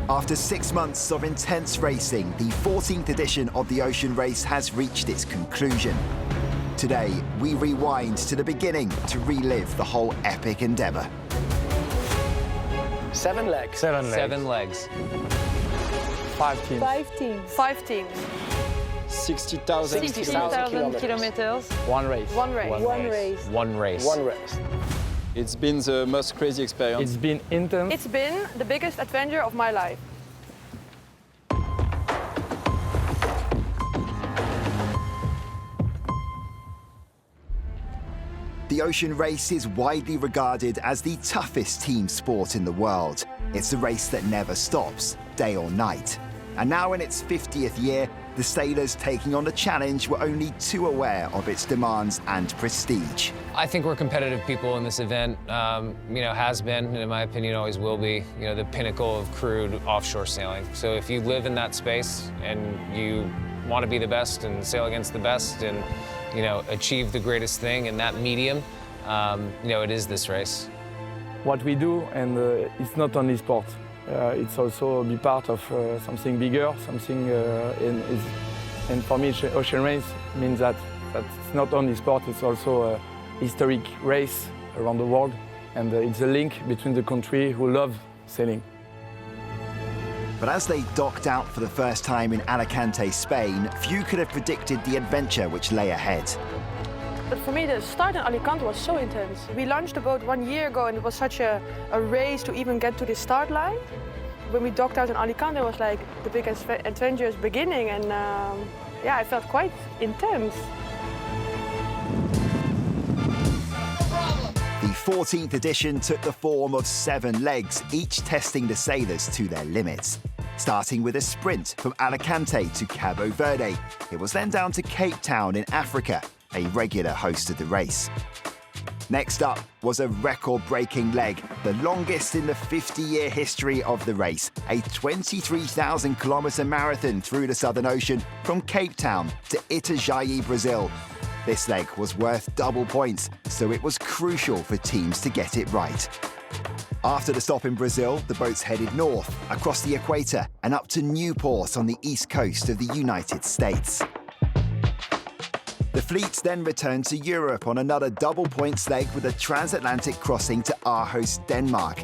After 6 months of intense racing, the 14th edition of the Ocean Race has reached its conclusion. Today, we rewind to the beginning to relive the whole epic endeavour. 7 legs. 7 legs. 7 legs. 5 teams. 5 teams. 5 teams. 60,000 kilometers. One race. One race. One race. One race. One race. It's been the most crazy experience. It's been intense. It's been the biggest adventure of my life. The Ocean Race is widely regarded as the toughest team sport in the world. It's a race that never stops, day or night. And now in its 50th year, the sailors taking on the challenge were only too aware of its demands and prestige. I think we're competitive people in this event. Has been, and in my opinion, always will be, the pinnacle of crewed offshore sailing. So if you live in that space and you want to be the best and sail against the best and, achieve the greatest thing in that medium, it is this race. What we do, and it's not only sport. It's also be part of something bigger, something, and for me, Ocean Race means that it's not only sport, it's also a historic race around the world, and it's a link between the countries who love sailing. But as they docked out for the first time in Alicante, Spain, few could have predicted the adventure which lay ahead. But for me, the start in Alicante was so intense. We launched the boat 1 year ago, and it was such a race to even get to the start line. When we docked out in Alicante, it was like the biggest adventure's beginning, and I felt quite intense. The 14th edition took the form of 7 legs, each testing the sailors to their limits. Starting with a sprint from Alicante to Cabo Verde. It was then down to Cape Town in Africa, a regular host of the race. Next up was a record-breaking leg, the longest in the 50-year history of the race, a 23,000-kilometre marathon through the Southern Ocean from Cape Town to Itajaí, Brazil. This leg was worth double points, so it was crucial for teams to get it right. After the stop in Brazil, the boats headed north, across the equator, and up to Newport on the east coast of the United States. The fleet then returned to Europe on another double points leg with a transatlantic crossing to Aarhus, Denmark.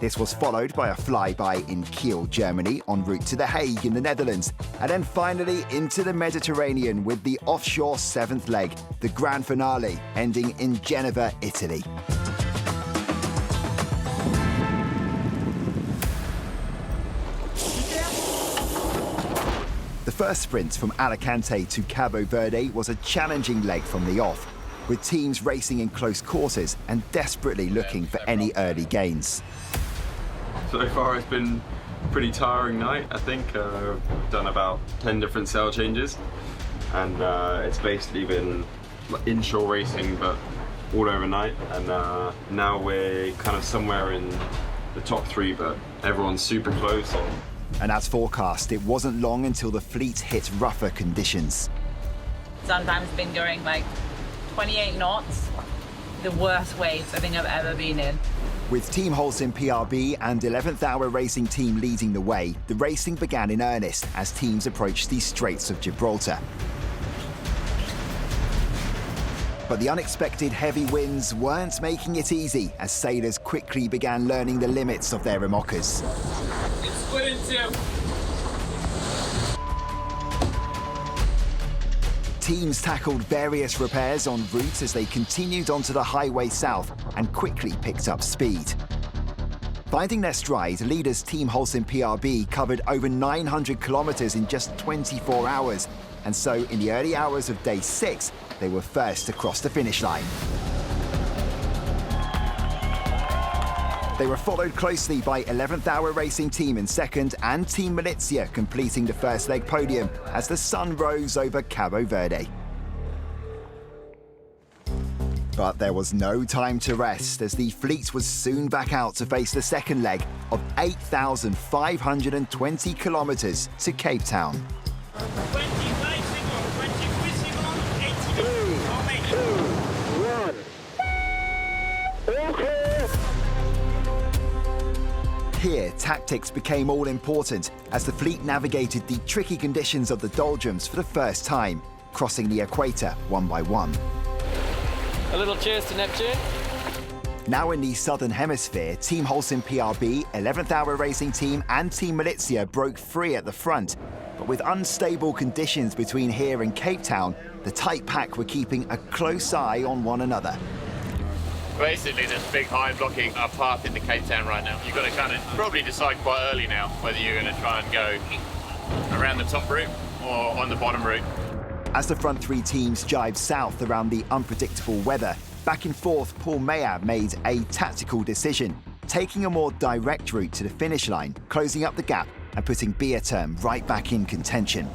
This was followed by a flyby in Kiel, Germany, en route to The Hague in the Netherlands, and then finally into the Mediterranean with the offshore 7th leg, the grand finale, ending in Geneva, Italy. The first sprint from Alicante to Cabo Verde was a challenging leg from the off, with teams racing in close quarters and desperately looking for any early gains. So far it's been a pretty tiring night, I think. We've done about 10 different sail changes, and it's basically been inshore racing but all overnight, and now we're kind of somewhere in the top 3, but everyone's super close. And as forecast, it wasn't long until the fleet hit rougher conditions. Sometimes been going like 28 knots, the worst waves I think I've ever been in. With Team Holcim PRB and 11th Hour Racing Team leading the way, the racing began in earnest as teams approached the Straits of Gibraltar. But the unexpected heavy winds weren't making it easy as sailors quickly began learning the limits of their remolkers. It's split in 2. Teams tackled various repairs en route as they continued onto the highway south and quickly picked up speed. Finding their stride, leaders Team Holcim PRB covered over 900 kilometres in just 24 hours, and so in the early hours of day 6, they were first to cross the finish line. They were followed closely by 11th Hour Racing Team in second and Team Milizia completing the first leg podium as the sun rose over Cabo Verde. But there was no time to rest as the fleet was soon back out to face the second leg of 8,520 kilometres to Cape Town. 25 seconds, 23 seconds, 18 formation. 2, 1. here, tactics became all important as the fleet navigated the tricky conditions of the doldrums for the first time, crossing the equator one by one. A little cheers to Neptune. Now in the Southern Hemisphere, Team Holcim PRB, 11th Hour Racing Team and Team Malizia broke free at the front. But with unstable conditions between here and Cape Town, the tight pack were keeping a close eye on one another. Basically, there's big high blocking our path into Cape Town right now. You've got to kind of probably decide quite early now whether you're going to try and go around the top route or on the bottom route. As the front three teams jibed south around the unpredictable weather, back and forth Paul Mayer made a tactical decision, taking a more direct route to the finish line, closing up the gap and putting Beaterm right back in contention.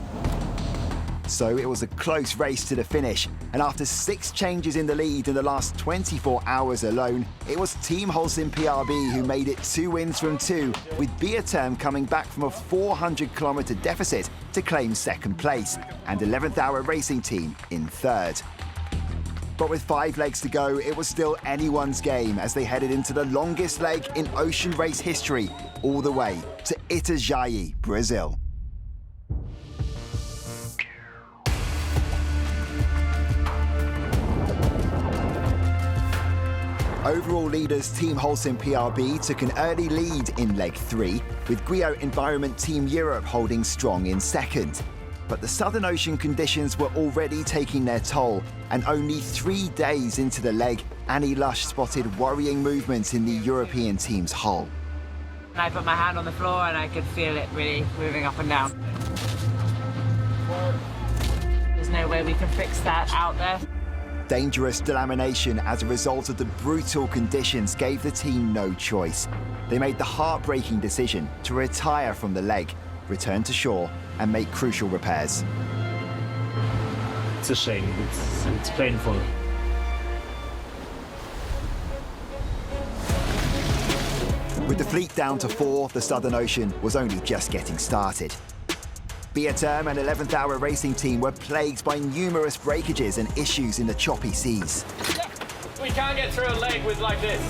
So it was a close race to the finish, and after 6 changes in the lead in the last 24 hours alone, it was Team Holcim PRB who made it 2 wins from 2, with Beaterm coming back from a 400-kilometre deficit to claim second place, and 11th Hour Racing Team in third. But with 5 legs to go, it was still anyone's game as they headed into the longest leg in ocean race history, all the way to Itajaí, Brazil. Overall leaders Team Holcim PRB took an early lead in leg 3, with Grio Environment Team Europe holding strong in second. But the Southern Ocean conditions were already taking their toll, and only 3 days into the leg, Annie Lush spotted worrying movements in the European team's hull. I put my hand on the floor and I could feel it really moving up and down. There's no way we can fix that out there. Dangerous delamination as a result of the brutal conditions gave the team no choice. They made the heartbreaking decision to retire from the leg, return to shore and make crucial repairs. It's a shame, it's painful. With the fleet down to 4, the Southern Ocean was only just getting started. Beaterm and 11th Hour Racing Team were plagued by numerous breakages and issues in the choppy seas. We can't get through a leg with like this.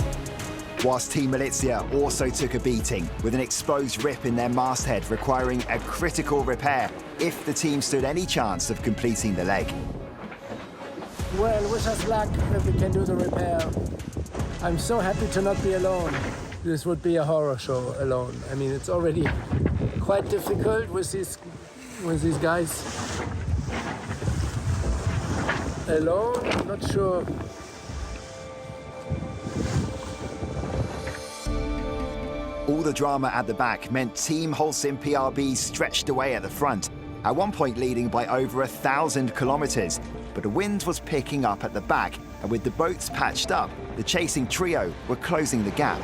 Whilst Team Malizia also took a beating, with an exposed rip in their masthead requiring a critical repair if the team stood any chance of completing the leg. Well, wish us luck if we can do the repair. I'm so happy to not be alone. This would be a horror show alone. I mean, it's already quite difficult with these guys. Alone, I'm not sure. All the drama at the back meant Team Holcim PRB stretched away at the front, at one point leading by over 1,000 kilometres. But the wind was picking up at the back, and with the boats patched up, the chasing trio were closing the gap.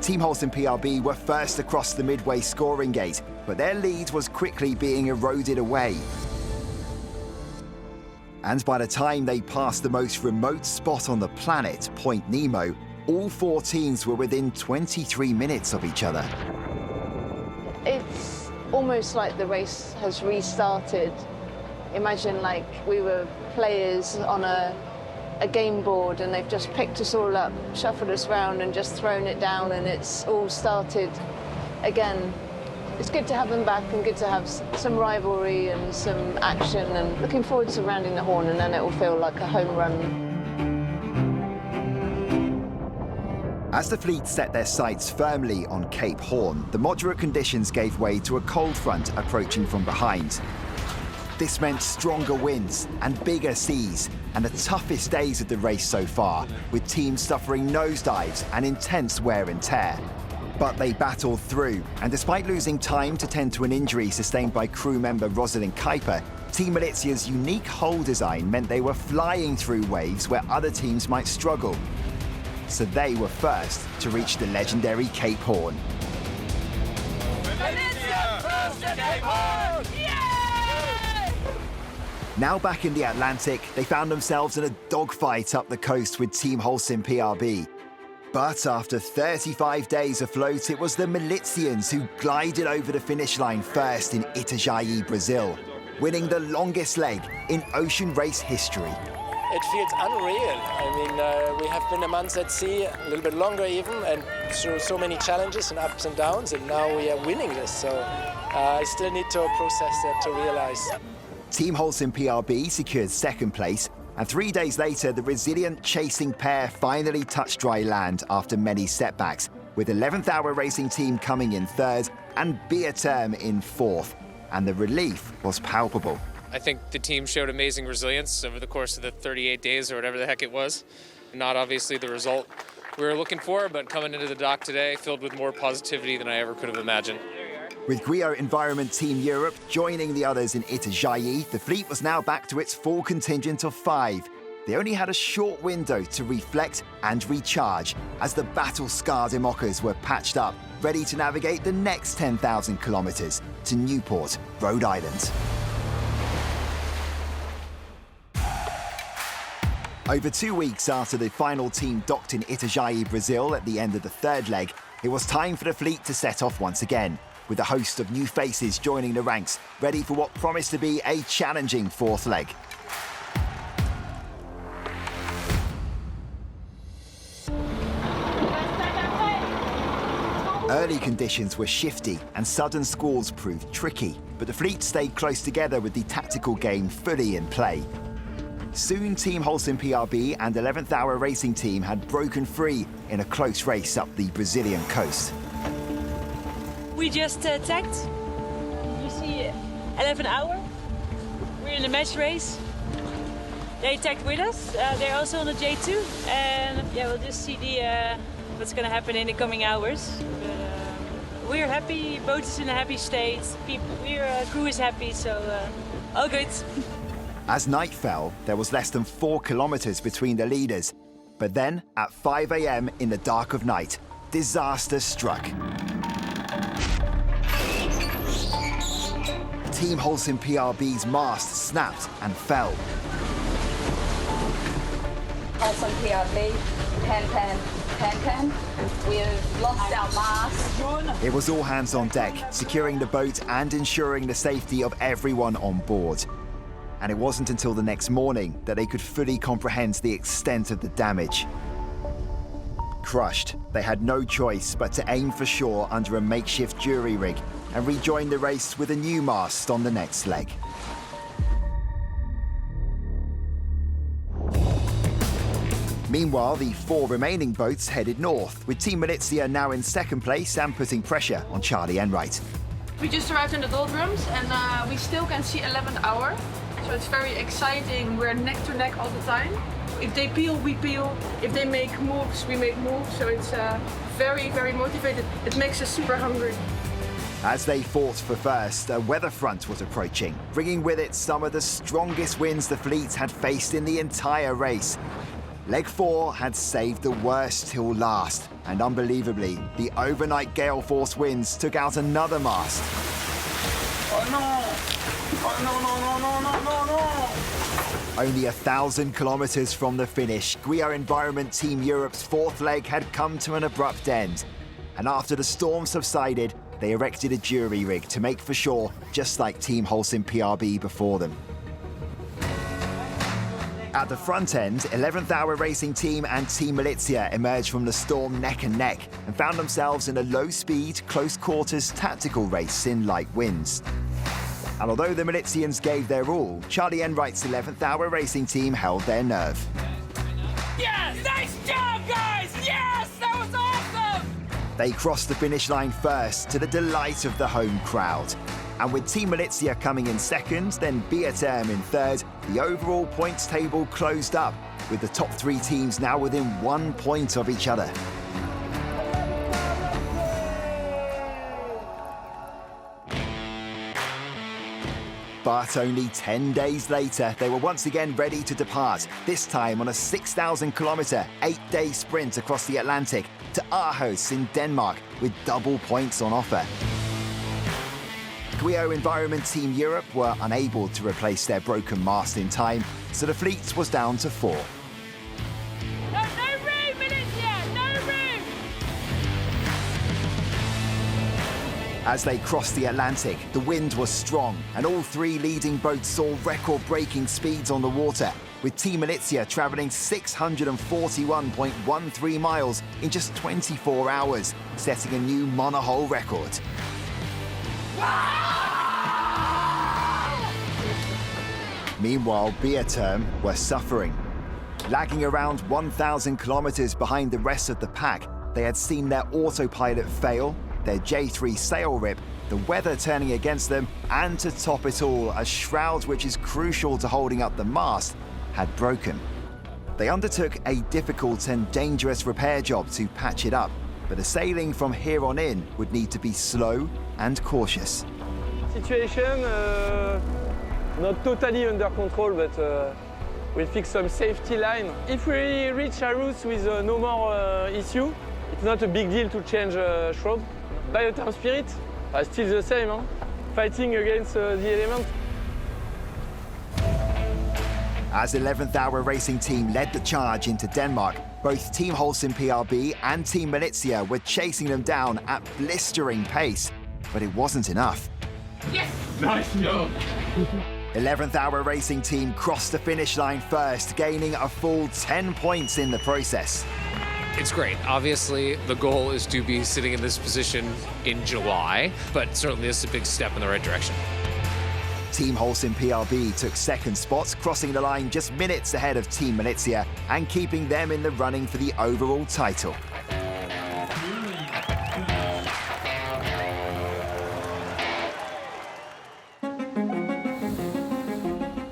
Team Holcim PRB were first across the midway scoring gate, but their lead was quickly being eroded away. And by the time they passed the most remote spot on the planet, Point Nemo, all 4 teams were within 23 minutes of each other. It's almost like the race has restarted. Imagine like we were players on a game board and they've just picked us all up, shuffled us round and just thrown it down, and it's all started again. It's good to have them back and good to have some rivalry and some action, and looking forward to rounding the horn, and then it will feel like a home run. As the fleet set their sights firmly on Cape Horn, the moderate conditions gave way to a cold front approaching from behind. This meant stronger winds and bigger seas, and the toughest days of the race so far, with teams suffering nosedives and intense wear and tear. But they battled through, and despite losing time to tend to an injury sustained by crew member Rosalind Kuiper, Team Malizia's unique hull design meant they were flying through waves where other teams might struggle. So they were first to reach the legendary Cape Horn. Now back in the Atlantic, they found themselves in a dogfight up the coast with Team Holcim PRB. But after 35 days afloat, it was the Malizians who glided over the finish line first in Itajaí, Brazil, winning the longest leg in ocean race history. It feels unreal. I mean, we have been a month at sea, a little bit longer even, and through so many challenges and ups and downs, and now we are winning this. So I still need to process that to realize. Team Holcim PRB secured second place, and 3 days later, the resilient chasing pair finally touched dry land after many setbacks, with 11th Hour Racing Team coming in third and Beaterm in fourth. And the relief was palpable. I think the team showed amazing resilience over the course of the 38 days or whatever the heck it was. Not obviously the result we were looking for, but coming into the dock today filled with more positivity than I ever could have imagined. With Guillaume Environment Team Europe joining the others in Itajaí, the fleet was now back to its full contingent of 5. They only had a short window to reflect and recharge as the battle-scarred Imokas were patched up, ready to navigate the next 10,000 kilometers to Newport, Rhode Island. Over 2 weeks after the final team docked in Itajaí, Brazil at the end of the third leg, it was time for the fleet to set off once again, with a host of new faces joining the ranks, ready for what promised to be a challenging fourth leg. Early conditions were shifty and sudden squalls proved tricky, but the fleet stayed close together with the tactical game fully in play. Soon Team Holcim PRB and 11th Hour Racing Team had broken free in a close race up the Brazilian coast. We just tagged. You see 11 Hour. We're in a match race. They tagged with us. They're also on the J2. And yeah, we'll just see what's going to happen in the coming hours. We're happy, boat is in a happy state, crew is happy, so all good. As night fell, there was less than 4 kilometers between the leaders. But then, at 5 a.m. in the dark of night, disaster struck. Team Holcim PRB's mast snapped and fell. Holcim PRB, pan. We've lost our mast. It was all hands on deck, securing the boat and ensuring the safety of everyone on board. And it wasn't until the next morning that they could fully comprehend the extent of the damage. Crushed, they had no choice but to aim for shore under a makeshift jury rig and rejoin the race with a new mast on the next leg. Meanwhile, the 4 remaining boats headed north, with Team Milizia now in second place and putting pressure on Charlie Enright. We just arrived in the doldrums and we still can see 11th Hour. So it's very exciting. We're neck to neck all the time. If they peel, we peel. If they make moves, we make moves. So it's very, very motivated. It makes us super hungry. As they fought for first, a weather front was approaching, bringing with it some of the strongest winds the fleet had faced in the entire race. Leg 4 had saved the worst till last, and unbelievably, the overnight gale force winds took out another mast. Oh no! Oh no! Only 1,000 kilometers from the finish, Guillaume Environment Team Europe's fourth leg had come to an abrupt end. And after the storm subsided, they erected a jury rig to make for shore, just like Team Holcim PRB before them. At the front end, 11th Hour Racing Team and Team Milizia emerged from the storm neck and neck and found themselves in a low-speed, close-quarters tactical race in light winds. And although the Milizians gave their all, Charlie Enright's 11th Hour Racing Team held their nerve. Yes! Nice job, guys! Yes! That was awesome! They crossed the finish line first, to the delight of the home crowd. And with Team Milizia coming in second, then Beaterm in third, the overall points table closed up, with the top 3 teams now within 1 point of each other. But only 10 days later, they were once again ready to depart, this time on a 6,000-kilometer, 8-day sprint across the Atlantic to Aarhus in Denmark, with double points on offer. Guillaume Environment Team Europe were unable to replace their broken mast in time, so the fleet was down to 4. No room, Milizia! No room! As they crossed the Atlantic, the wind was strong, and all 3 leading boats saw record-breaking speeds on the water, with Team Milizia travelling 641.13 miles in just 24 hours, setting a new monohull record. Meanwhile, Beaterm were suffering. Lagging around 1,000 kilometres behind the rest of the pack, they had seen their autopilot fail, their J3 sail rip, the weather turning against them, and to top it all, a shroud which is crucial to holding up the mast had broken. They undertook a difficult and dangerous repair job to patch it up, but the sailing from here on in would need to be slow and cautious. Situation not totally under control, but we'll fix some safety line. If we reach a route with no more issue, it's not a big deal to change shroud. Beaterm spirit, still the same, huh? Fighting against the element. As 11th Hour Racing Team led the charge into Denmark, both Team Holcim PRB and Team Milizia were chasing them down at blistering pace, but it wasn't enough. Yes! Nice job! 11th Hour Racing Team crossed the finish line first, gaining a full 10 points in the process. It's great. Obviously, the goal is to be sitting in this position in July, but certainly this is a big step in the right direction. Team Holcim PRB took second spots, crossing the line just minutes ahead of Team Milizia and keeping them in the running for the overall title.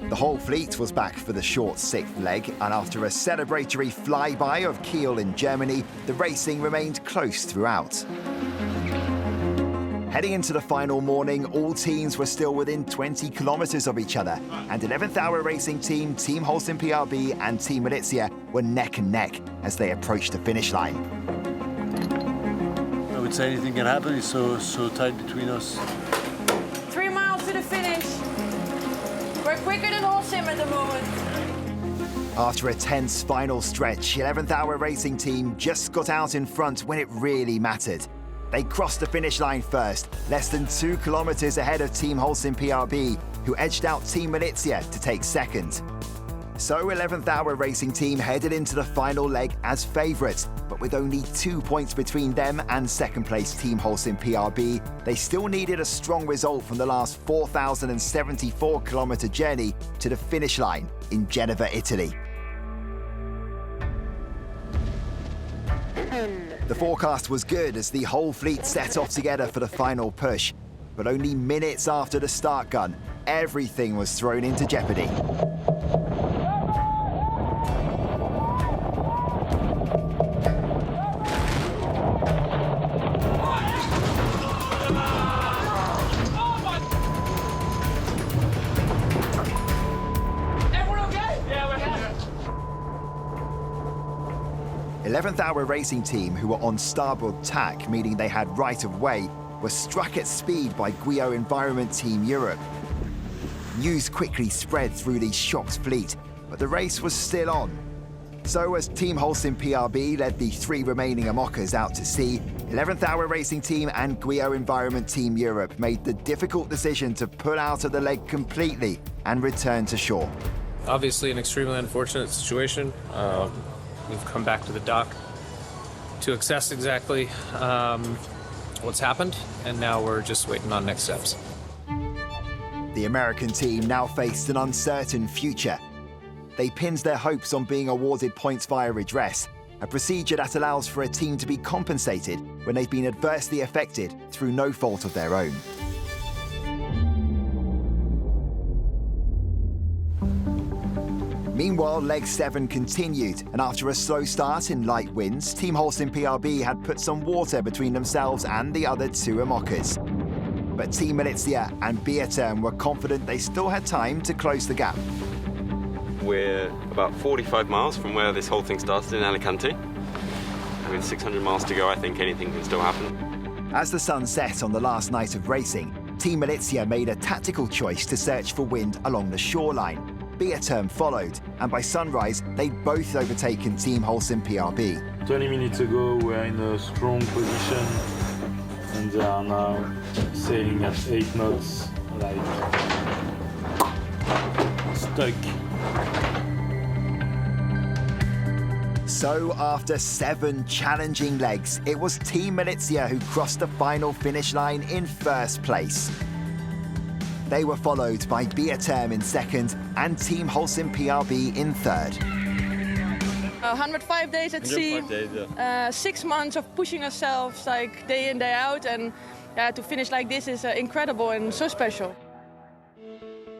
The whole fleet was back for the short sixth leg, and after a celebratory flyby of Kiel in Germany, the racing remained close throughout. Heading into the final morning, all teams were still within 20 kilometres of each other, and 11th Hour Racing Team, Team Holcim PRB and Team Milizia were neck and neck as they approached the finish line. I would say anything can happen. It's so tight between us. 3 miles to the finish. We're quicker than Holcim at the moment. After a tense final stretch, 11th Hour Racing Team just got out in front when it really mattered. They crossed the finish line first, less than 2 kilometres ahead of Team Holcim PRB, who edged out Team Milizia to take second. So 11th Hour Racing Team headed into the final leg as favourites, but with only 2 points between them and second place Team Holcim PRB, they still needed a strong result from the last 4,074-kilometre journey to the finish line in Genova, Italy. The forecast was good as the whole fleet set off together for the final push, but only minutes after the start gun, everything was thrown into jeopardy. Everyone okay? Yeah, we're here. 11th Hour Racing Team, who were on starboard tack, meaning they had right of way, were struck at speed by Guillaume Environment Team Europe. News quickly spread through the shocked fleet, but the race was still on. So as Team Holcim PRB led the 3 remaining Amokas out to sea, 11th Hour Racing Team and Guillaume Environment Team Europe made the difficult decision to pull out of the leg completely and return to shore. Obviously an extremely unfortunate situation. We've come back to the dock to assess exactly what's happened, and now we're just waiting on next steps. The American team now faced an uncertain future. They pinned their hopes on being awarded points via redress, a procedure that allows for a team to be compensated when they've been adversely affected through no fault of their own. Meanwhile, leg 7 continued, and after a slow start in light winds, Team Holcim PRB had put some water between themselves and the other 2 Amokas. But Team Milizia and Beaterm were confident they still had time to close the gap. We're about 45 miles from where this whole thing started in Alicante. With 600 miles to go, I think anything can still happen. As the sun set on the last night of racing, Team Milizia made a tactical choice to search for wind along the shoreline. Beaterm followed, and by sunrise, they'd both overtaken Team Holcim PRB. 20 minutes ago, we're in a strong position, and they are now sailing at 8 knots, like stuck. So after 7 challenging legs, it was Team Valencia who crossed the final finish line in first place. They were followed by Bierterm in second and Team Holcim PRB in third. 105 days at sea, 6 months of pushing ourselves like day in, day out, and to finish like this is incredible and so special.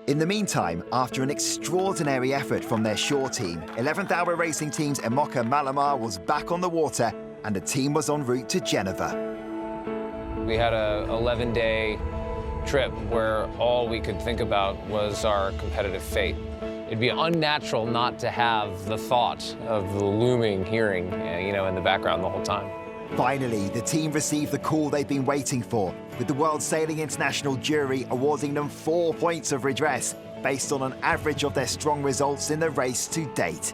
In the meantime, after an extraordinary effort from their shore team, 11th Hour Racing Team's Emoca Malamar was back on the water and the team was en route to Geneva. We had a 11-day trip where all we could think about was our competitive fate. It'd be unnatural not to have the thought of the looming hearing, in the background the whole time. Finally, the team received the call they've been waiting for, with the World Sailing International jury awarding them 4 points of redress based on an average of their strong results in the race to date.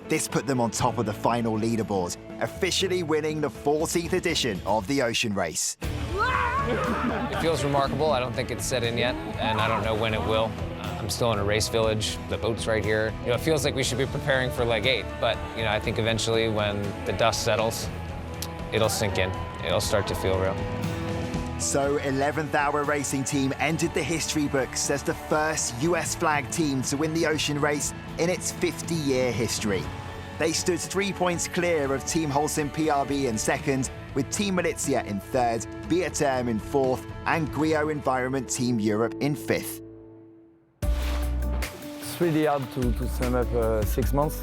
This put them on top of the final leaderboard, officially winning the 14th edition of the Ocean Race. It feels remarkable. I don't think it's set in yet, and I don't know when it will. I'm still in a race village. The boat's right here. It feels like we should be preparing for leg 8, but I think eventually when the dust settles, it'll sink in. It'll start to feel real. So 11th Hour Racing Team entered the history books as the first US flag team to win the Ocean Race in its 50-year history. They stood 3 points clear of Team Holcim PRB in second, with Team Valencia in third, Bierterm in fourth, and Grio Environment Team Europe in fifth. It's really hard to sum up 6 months,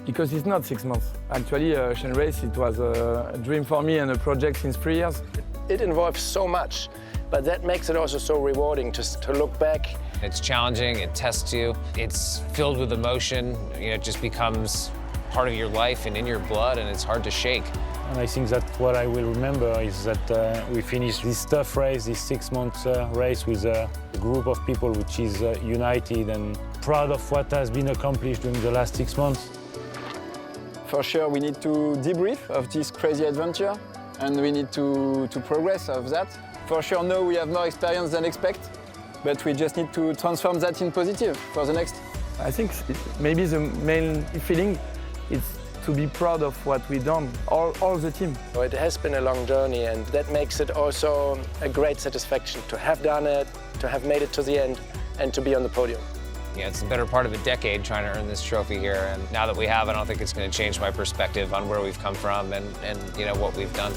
because it's not 6 months. Actually, Ocean Race, it was a dream for me and a project since 3 years. It involves so much, but that makes it also so rewarding to look back. It's challenging, it tests you, it's filled with emotion, it just becomes part of your life and in your blood, and it's hard to shake. And I think that what I will remember is that we finished this tough race, this 6 month race with a group of people which is united and proud of what has been accomplished during the last 6 months. For sure, we need to debrief of this crazy adventure, and we need to progress of that. For sure, now we have more experience than expect, but we just need to transform that in positive for the next. I think maybe the main feeling is to be proud of what we've done, all the team. It has been a long journey, and that makes it also a great satisfaction to have done it, to have made it to the end, and to be on the podium. Yeah, it's the better part of a decade trying to earn this trophy here, and now that we have, I don't think it's going to change my perspective on where we've come from and what we've done.